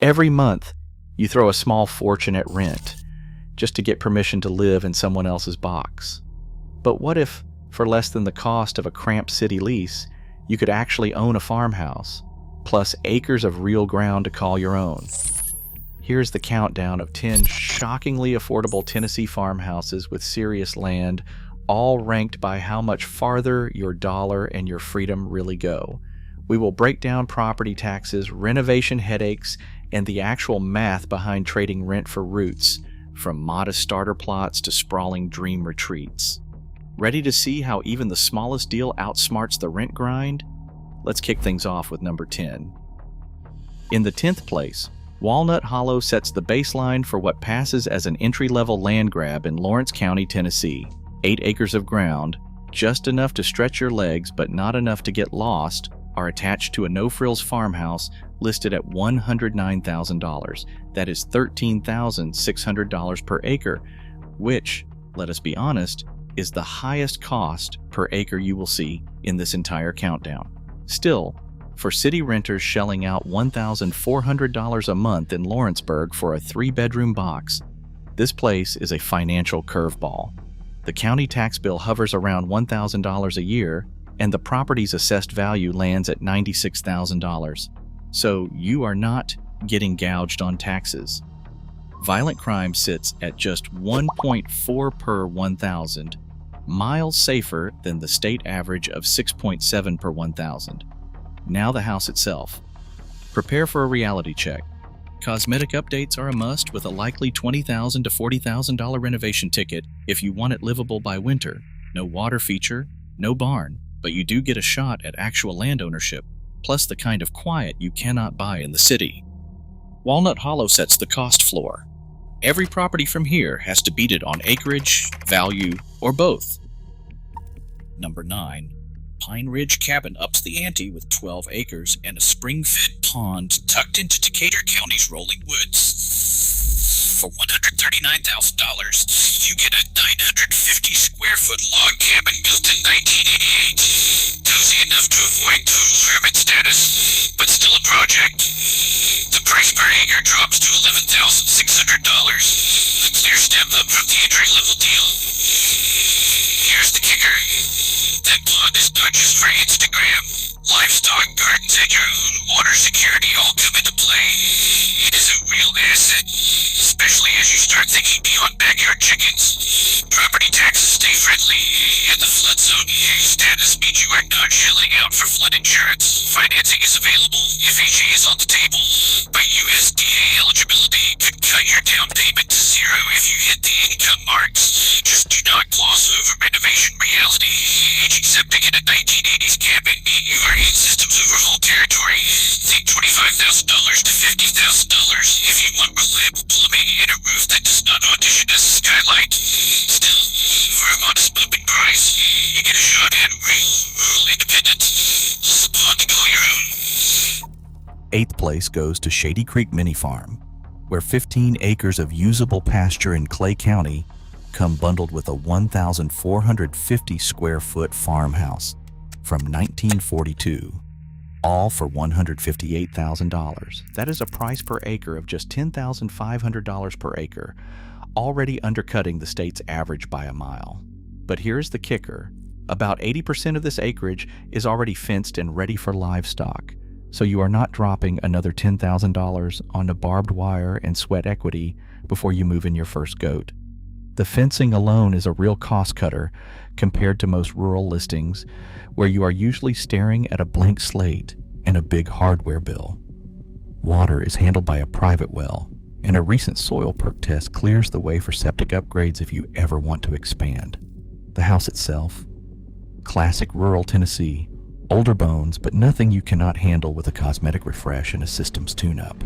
Every month, you throw a small fortune at rent just to get permission to live in someone else's box. But what if, for less than the cost of a cramped city lease, you could actually own a farmhouse, plus acres of real ground to call your own? Here's the countdown of 10 shockingly affordable Tennessee farmhouses with serious land, all ranked by how much farther your dollar and your freedom really go. We will break down property taxes, renovation headaches, and the actual math behind trading rent for roots, from modest starter plots to sprawling dream retreats. Ready to see how even the smallest deal outsmarts the rent grind? Let's kick things off with number 10. In the 10th place, Walnut Hollow sets the baseline for what passes as an entry-level land grab in Lawrence County, Tennessee. 8 acres of ground, just enough to stretch your legs but not enough to get lost, are attached to a no-frills farmhouse listed at $109,000. That is $13,600 per acre, which, let us be honest, is the highest cost per acre you will see in this entire countdown. Still, for city renters shelling out $1,400 a month in Lawrenceburg for a 3-bedroom box, this place is a financial curveball. The county tax bill hovers around $1,000 a year, and the property's assessed value lands at $96,000. So you are not getting gouged on taxes. Violent crime sits at just 1.4 per 1,000, miles safer than the state average of 6.7 per 1,000. Now the house itself. Prepare for a reality check. Cosmetic updates are a must, with a likely $20,000 to $40,000 renovation ticket if you want it livable by winter. No water feature, no barn, but you do get a shot at actual land ownership, plus the kind of quiet you cannot buy in the city. Walnut Hollow sets the cost floor. Every property from here has to beat it on acreage, value, or both. Number 9. Pine Ridge Cabin ups the ante with 12 acres and a spring-fed pond tucked into Decatur County's rolling woods. For $139,000, you get a 950-square-foot log cabin built in 1988. Cozy enough to avoid total hermit status, but still a project. The price per acre drops to $11,600, a clear step up from the entry-level deal. Here's the kicker. That pond is not just for Instagram. Livestock, gardens, and your own water security all come into play. It is a real asset, especially as you start thinking beyond backyard chickens. Property taxes stay friendly, and the flood zone status means you are not shelling out for flood insurance. Financing is available, FHA is on the table, but USDA eligibility could cut your down payment to zero if you hit the income marks. Just do not gloss over renovation reality. Aging septic in a 1980s cabin, you are in systems overhaul territory. Think $25,000 to $50,000 if you want reliable plumbing and a roof that does not audition as a skylight. Still, for a modest bump in price, you get a shot at rural independence. Plus a pond to call your own. 8th place goes to Shady Creek Mini Farm, where 15 acres of usable pasture in Clay County come bundled with a 1,450 square foot farmhouse from 1942, all for $158,000. That is a price per acre of just $10,500 per acre, already undercutting the state's average by a mile. But here's the kicker. About 80% of this acreage is already fenced and ready for livestock, so you are not dropping another $10,000 onto barbed wire and sweat equity before you move in your first goat. The fencing alone is a real cost cutter compared to most rural listings, where you are usually staring at a blank slate and a big hardware bill. Water is handled by a private well, and a recent soil perk test clears the way for septic upgrades if you ever want to expand. The house itself, classic rural Tennessee, older bones, but nothing you cannot handle with a cosmetic refresh and a systems tune-up.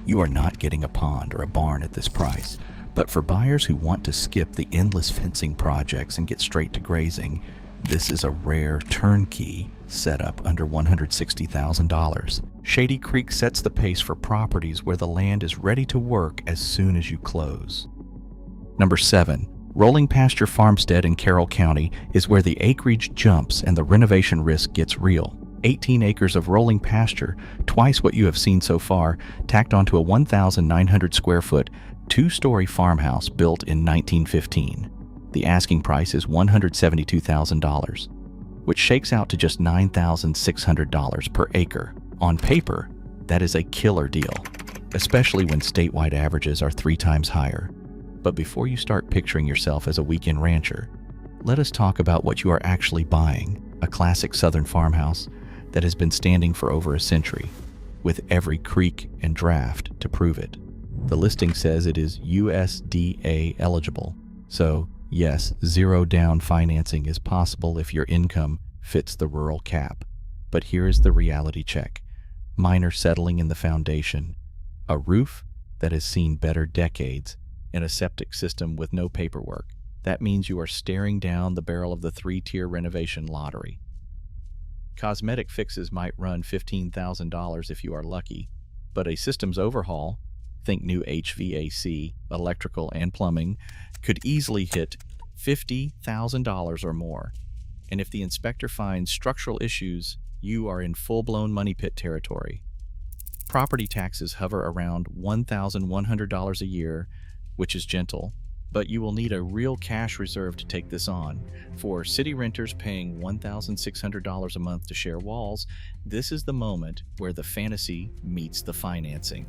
You are not getting a pond or a barn at this price, but for buyers who want to skip the endless fencing projects and get straight to grazing, this is a rare turnkey setup under $160,000. Shady Creek sets the pace for properties where the land is ready to work as soon as you close. Number 7. Rolling Pasture Farmstead in Carroll County is where the acreage jumps and the renovation risk gets real. 18 acres of rolling pasture, twice what you have seen so far, tacked onto a 1,900 square foot, two-story farmhouse built in 1915. The asking price is $172,000, which shakes out to just $9,600 per acre. On paper, that is a killer deal, especially when statewide averages are 3 times higher. But before you start picturing yourself as a weekend rancher, let us talk about what you are actually buying: a classic southern farmhouse that has been standing for over a century, with every creek and draft to prove it. The listing says it is USDA eligible, so yes, zero-down financing is possible if your income fits the rural cap. But here is the reality check: minor settling in the foundation, a roof that has seen better decades, and a septic system with no paperwork. That means you are staring down the barrel of the 3-tier renovation lottery. Cosmetic fixes might run $15,000 if you are lucky, but a systems overhaul, think new HVAC, electrical, and plumbing, could easily hit $50,000 or more. And if the inspector finds structural issues, you are in full-blown money pit territory. Property taxes hover around $1,100 a year, which is gentle, but you will need a real cash reserve to take this on. For city renters paying $1,600 a month to share walls, this is the moment where the fantasy meets the financing.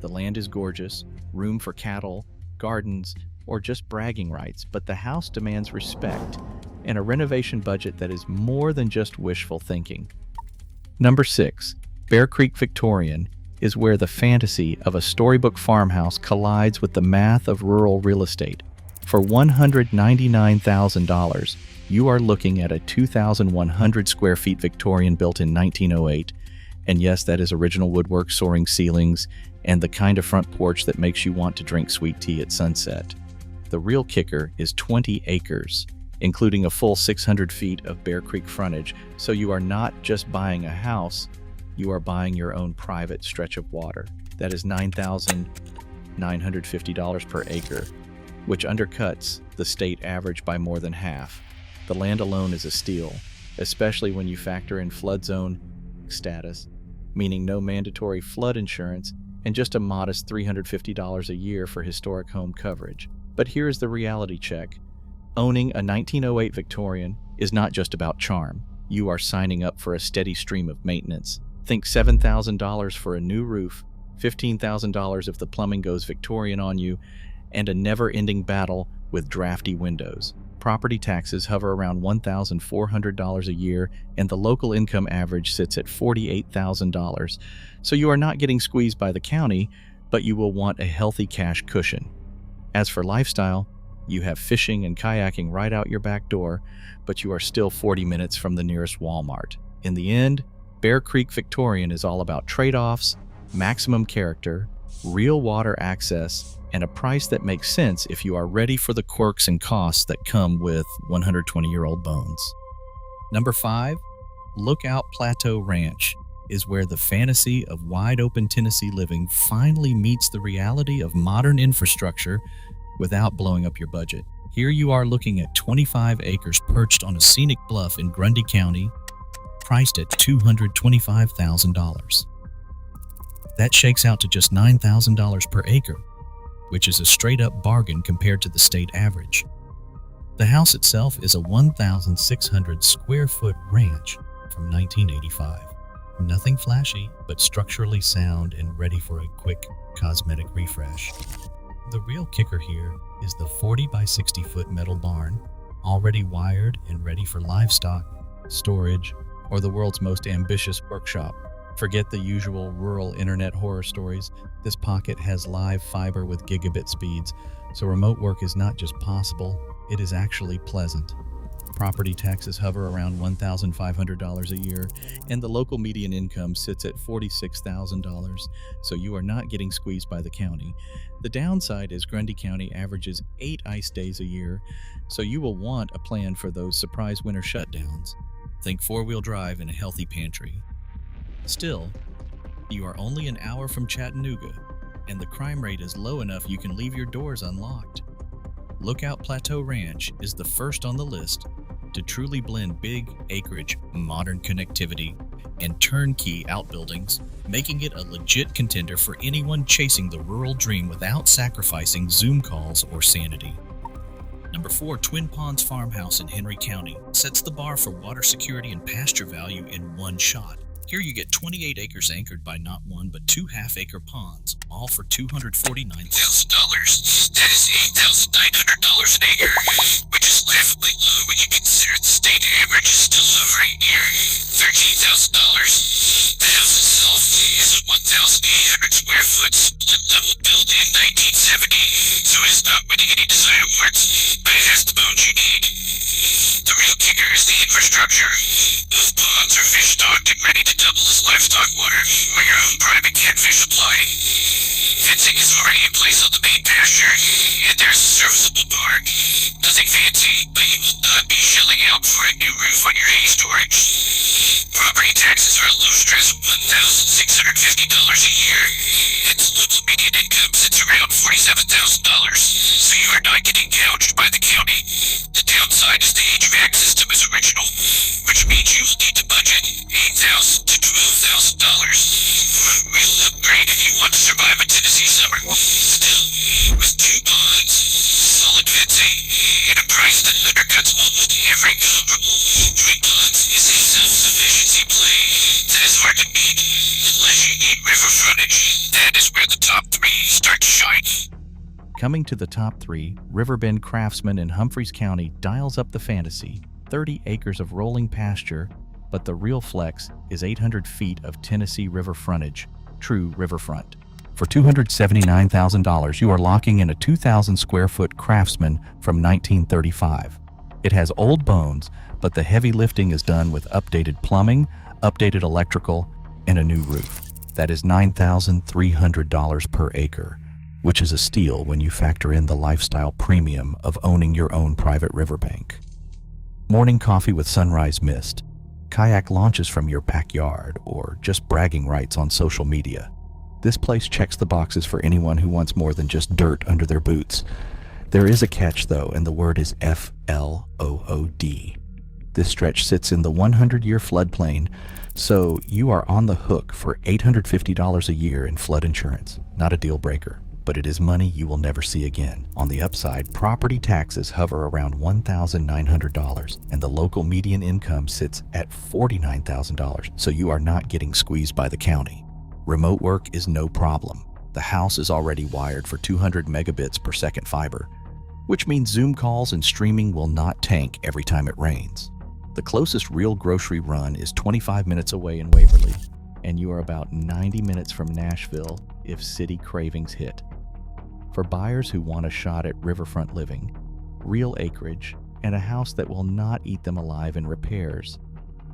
The land is gorgeous, room for cattle, gardens, or just bragging rights, but the house demands respect and a renovation budget that is more than just wishful thinking. Number 6, Bear Creek Victorian is where the fantasy of a storybook farmhouse collides with the math of rural real estate. For $199,000, you are looking at a 2,100 square feet Victorian built in 1908. And yes, that is original woodwork, soaring ceilings, and the kind of front porch that makes you want to drink sweet tea at sunset. The real kicker is 20 acres, including a full 600 feet of Bear Creek frontage, so you are not just buying a house, you are buying your own private stretch of water. That is $9,950 per acre, which undercuts the state average by more than half. The land alone is a steal, especially when you factor in flood zone status, meaning no mandatory flood insurance and just a modest $350 a year for historic home coverage. But here's the reality check. Owning a 1908 Victorian is not just about charm. You are signing up for a steady stream of maintenance. Think $7,000 for a new roof, $15,000 if the plumbing goes Victorian on you, and a never-ending battle with drafty windows. Property taxes hover around $1,400 a year, and the local income average sits at $48,000. So you are not getting squeezed by the county, but you will want a healthy cash cushion. As for lifestyle, you have fishing and kayaking right out your back door, but you are still 40 minutes from the nearest Walmart. In the end, Bear Creek Victorian is all about trade-offs, maximum character, real water access, and a price that makes sense if you are ready for the quirks and costs that come with 120-year-old bones. Number 5, Lookout Plateau Ranch is where the fantasy of wide-open Tennessee living finally meets the reality of modern infrastructure without blowing up your budget. Here you are looking at 25 acres perched on a scenic bluff in Grundy County, priced at $225,000. That shakes out to just $9,000 per acre, which is a straight-up bargain compared to the state average. The house itself is a 1,600 square foot ranch from 1985. Nothing flashy, but structurally sound and ready for a quick cosmetic refresh. The real kicker here is the 40 by 60 foot metal barn, already wired and ready for livestock, storage, or the world's most ambitious workshop. Forget the usual rural internet horror stories. This pocket has live fiber with gigabit speeds, so remote work is not just possible, it is actually pleasant. Property taxes hover around $1,500 a year, and the local median income sits at $46,000, so you are not getting squeezed by the county. The downside is Grundy County averages 8 ice days a year, so you will want a plan for those surprise winter shutdowns. Think 4-wheel drive and a healthy pantry. Still, you are only an hour from Chattanooga, and the crime rate is low enough you can leave your doors unlocked. Lookout Plateau Ranch is the first on the list, to truly blend big acreage, modern connectivity, and turnkey outbuildings, making it a legit contender for anyone chasing the rural dream without sacrificing Zoom calls or sanity. Number 4, Twin Ponds Farmhouse in Henry County sets the bar for water security and pasture value in one shot. Here you get 28 acres anchored by not one but 2 half-acre ponds, all for $249,000. That is $8,900 an acre, which is laughably low when you consider the state average is still hovering near $13,000. The house itself is a 1,800 square foot split-level built in 1970, so it is not winning any design awards, but it has the bones you need. The real kicker is the infrastructure. Those ponds are fish stocked and ready to double as livestock water or your own private catfish supply. Fencing is already in place on the main pasture, and there's a serviceable barn. Nothing fancy, but you will not be shelling out for a new roof on your hay storage. Property taxes are a low stress $1,650 a year, and the local median income sits around $47,000, so you are not getting gouged by the county. The downside is the HVAC system is original, which means you will need to budget $8,000 to $12,000 for a real upgrade if you want to survive a Tennessee summer. Still, with 2 ponds, solid fencing, and a price that undercuts almost every comparable, Twin Ponds is a self-sufficiency play that is hard to beat unless you need river frontage. That is where the top 3 start to shine. Coming to the top 3, Riverbend Craftsman in Humphreys County dials up the fantasy. 30 acres of rolling pasture, but the real flex is 800 feet of Tennessee river frontage, true riverfront. For $279,000, you are locking in a 2,000 square foot Craftsman from 1935. It has old bones, but the heavy lifting is done with updated plumbing, updated electrical, and a new roof. That is $9,300 per acre, which is a steal when you factor in the lifestyle premium of owning your own private riverbank. Morning coffee with sunrise mist, kayak launches from your backyard, or just bragging rights on social media. This place checks the boxes for anyone who wants more than just dirt under their boots. There is a catch though, and the word is FLOOD. This stretch sits in the 100-year floodplain, so you are on the hook for $850 a year in flood insurance. Not a deal breaker, but it is money you will never see again. On the upside, property taxes hover around $1,900, and the local median income sits at $49,000, so you are not getting squeezed by the county. Remote work is no problem. The house is already wired for 200 megabits per second fiber, which means Zoom calls and streaming will not tank every time it rains. The closest real grocery run is 25 minutes away in Waverly, and you are about 90 minutes from Nashville if city cravings hit. For buyers who want a shot at riverfront living, real acreage, and a house that will not eat them alive in repairs,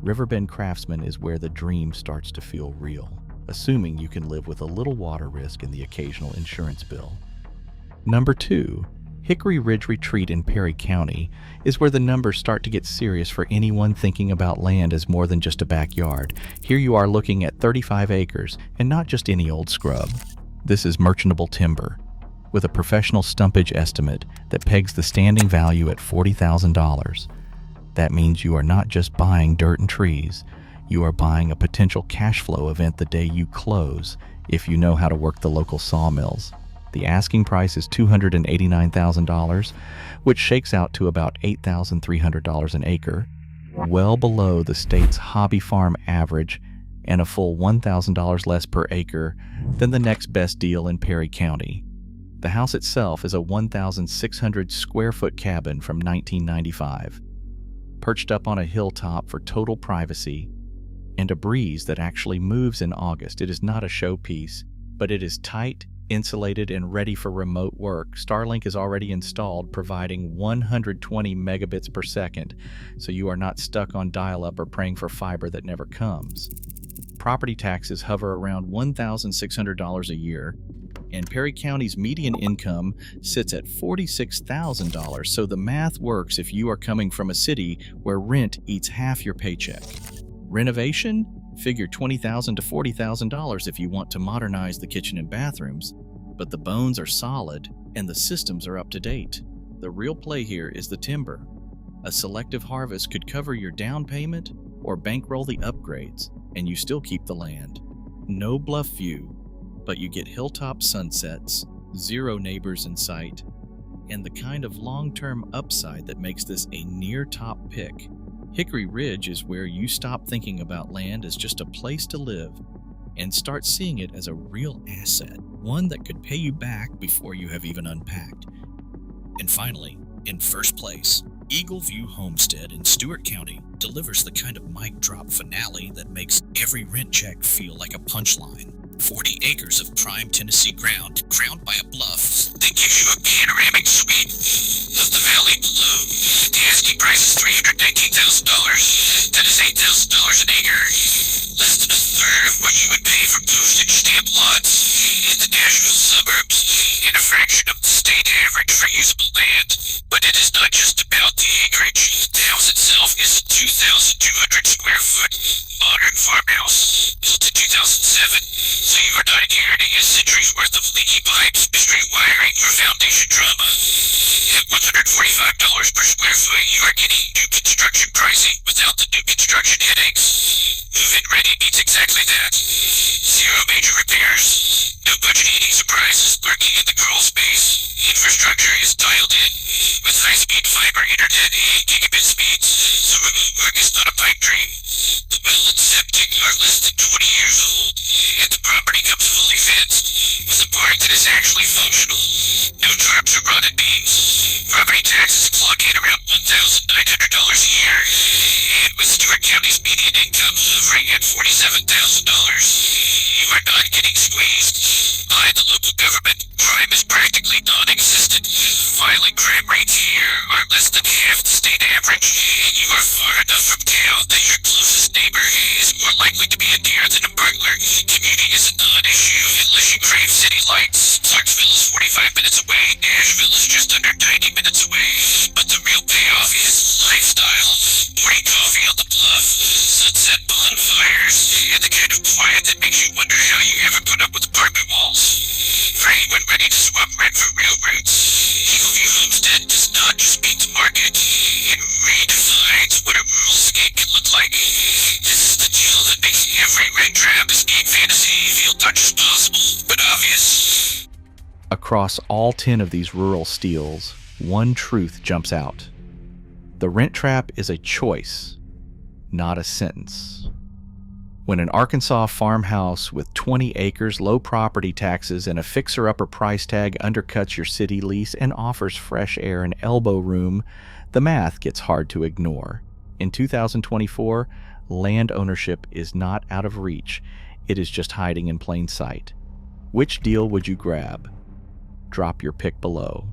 Riverbend Craftsman is where the dream starts to feel real, assuming you can live with a little water risk and the occasional insurance bill. Number 2, Hickory Ridge Retreat in Perry County is where the numbers start to get serious for anyone thinking about land as more than just a backyard. Here you are looking at 35 acres, and not just any old scrub. This is merchantable timber, with a professional stumpage estimate that pegs the standing value at $40,000. That means you are not just buying dirt and trees, you are buying a potential cash flow event the day you close, if you know how to work the local sawmills. The asking price is $289,000, which shakes out to about $8,300 an acre, well below the state's hobby farm average and a full $1,000 less per acre than the next best deal in Perry County. The house itself is a 1,600 square foot cabin from 1995, perched up on a hilltop for total privacy and a breeze that actually moves in August. It is not a showpiece, but it is tight, insulated, and ready for remote work. Starlink is already installed, providing 120 megabits per second, so you are not stuck on dial-up or praying for fiber that never comes. Property taxes hover around $1,600 a year, and Perry County's median income sits at $46,000, so the math works if you are coming from a city where rent eats half your paycheck. Renovation? Figure $20,000 to $40,000 if you want to modernize the kitchen and bathrooms, but the bones are solid and the systems are up to date. The real play here is the timber. A selective harvest could cover your down payment or bankroll the upgrades, and you still keep the land. No bluff view, but you get hilltop sunsets, 0 neighbors in sight, and the kind of long-term upside that makes this a near-top pick. Hickory Ridge is where you stop thinking about land as just a place to live and start seeing it as a real asset, one that could pay you back before you have even unpacked. And finally, in first place, Eagle View Homestead in Stewart County delivers the kind of mic drop finale that makes every rent check feel like a punchline. 40 acres of prime Tennessee ground, crowned by a bluff, that gives you a panoramic suite of the valley below. The asking price is $319,000. That is $8,000 an acre. Less than a third of what you would pay for postage stamp lots in the Nashville suburbs, and a fraction of the state average for usable land. But it is not just about the acreage. The house itself is a 2,200 square foot modern farmhouse built in 2007. So you are not inheriting a century's worth of leaky pipes, mystery wiring, or foundation drama. At $145 per square foot, you are getting new construction pricing without the new construction headaches. Move-in ready means exactly that. 0 major repairs. No budget heating surprises lurking in the crawl space. Infrastructure is dialed in with high-speed fiber internet, 8 gigabit speeds, so remote work is not a pipe dream. The well and septic are less than 20 years old, and the property comes fully fenced, with a park that is actually functional. No tarps or rotted beams. Property taxes clock in around $1,900 a year, and with Stewart County's median income hovering at $47,000, you are not getting squeezed by the local government. Crime is practically non-existent. Violent crime rates here are less than half the state average, and you are far enough from town that your closest neighbor is more likely to be a deer than a burglar. Commuting is a non-issue unless you crave city lights. Clarksville is 45 minutes away. Nashville is just under 90 minutes away. But the real payoff is lifestyle. Morning coffee on the bluff, sunset bonfires, and the kind of quiet that makes you wonder how you ever put up with apartment walls. For anyone ready to swap rent for real roots, Eagle View Homestead does not just beat the market, it redefines what a rural escape can look like. This is the deal that makes every rent trap escape fantasy feel not just possible, but obvious. Across all 10 of these rural steals, one truth jumps out. The rent trap is a choice, not a sentence. When an Arkansas farmhouse with 20 acres, low property taxes, and a fixer-upper price tag undercuts your city lease and offers fresh air and elbow room, the math gets hard to ignore. In 2024, land ownership is not out of reach. It is just hiding in plain sight. Which deal would you grab? Drop your pick below.